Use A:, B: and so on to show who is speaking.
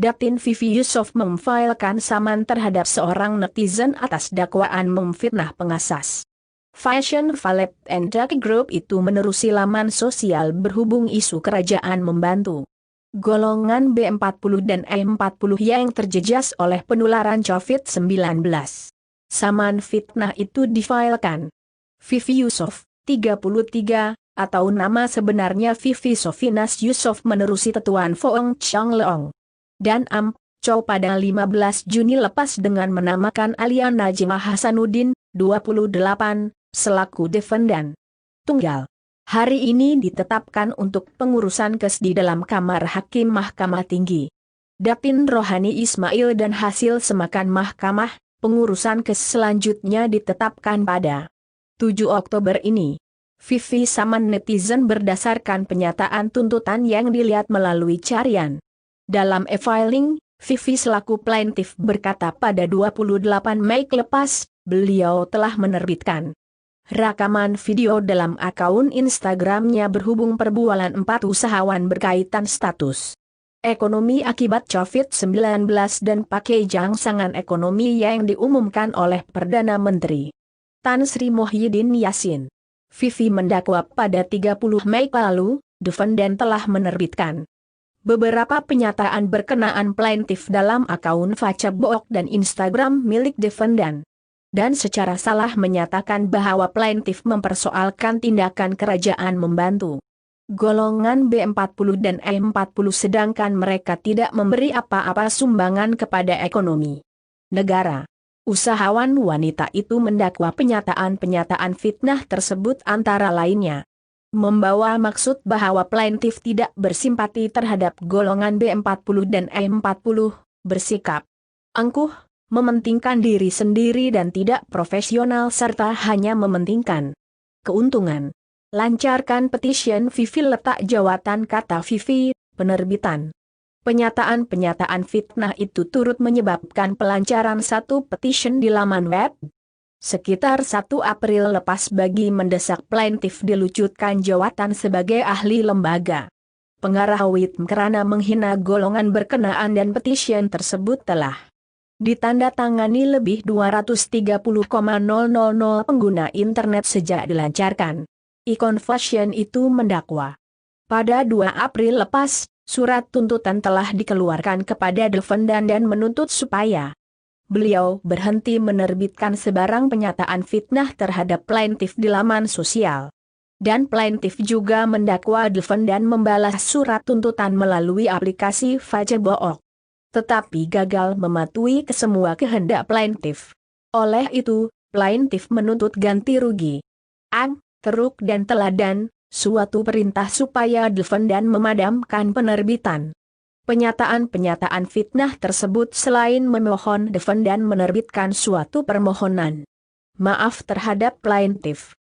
A: Datin Vivi Yusof memfilekan saman terhadap seorang netizen atas dakwaan memfitnah pengasas Fashion Valet and Ducky Group itu menerusi laman sosial berhubung isu kerajaan membantu golongan B40 dan E40 yang terjejas oleh penularan COVID-19. Saman fitnah itu difilekan Vivi Yusof, 33, atau nama sebenarnya Vivi Sofinas Yusof menerusi tetuan Foong Chang Leong dan Am Chow pada 15 Juni lepas dengan menamakan Alia Najimah Hasanuddin, 28, selaku defendan tunggal. Hari ini ditetapkan untuk pengurusan kes di dalam Kamar Hakim Mahkamah Tinggi. Datin Rohani Ismail dan hasil semakan mahkamah, pengurusan kes selanjutnya ditetapkan pada 7 Oktober ini. Vivi saman netizen berdasarkan penyataan tuntutan yang dilihat melalui carian. Dalam e-filing, Vivi selaku plaintiff berkata pada 28 Mei lepas, beliau telah menerbitkan rekaman video dalam akun Instagramnya berhubung perbualan 4 usahawan berkaitan status ekonomi akibat COVID-19 dan pakai jangsangan ekonomi yang diumumkan oleh Perdana Menteri Tan Sri Muhyiddin Yassin. Vivi mendakwa pada 30 Mei lalu, defendan telah menerbitkan beberapa penyataan berkenaan plaintiff dalam akun Facebook dan Instagram milik defendan. Dan secara salah menyatakan bahwa plaintiff mempersoalkan tindakan kerajaan membantu golongan B40 dan E40 sedangkan mereka tidak memberi apa-apa sumbangan kepada ekonomi negara. Usahawan wanita itu mendakwa penyataan-penyataan fitnah tersebut antara lainnya membawa maksud bahwa plaintiff tidak bersimpati terhadap golongan B40 dan E40, bersikap angkuh, mementingkan diri sendiri dan tidak profesional serta hanya mementingkan keuntungan. Lancarkan petition Vivi letak jawatan kata Vivi, penerbitan. Penyataan-penyataan fitnah itu turut menyebabkan pelancaran satu petition di laman web. Sekitar 1 April lepas bagi mendesak plaintiff dilucutkan jawatan sebagai ahli lembaga pengarah WITM karena menghina golongan berkenaan dan petition tersebut telah ditandatangani lebih 230,000 pengguna internet sejak dilancarkan. E-Confession itu mendakwa. Pada 2 April lepas, surat tuntutan telah dikeluarkan kepada defendan dan menuntut supaya beliau berhenti menerbitkan sebarang penyataan fitnah terhadap plaintiff di laman sosial. Dan plaintiff juga mendakwa defendan membalas surat tuntutan melalui aplikasi Facebook. Tetapi gagal mematuhi kesemua kehendak plaintiff. Oleh itu, plaintiff menuntut ganti rugi teruk dan teladan, suatu perintah supaya defendan memadamkan penerbitan penyataan-penyataan fitnah tersebut selain memohon defendan menerbitkan suatu permohonan maaf terhadap plaintiff.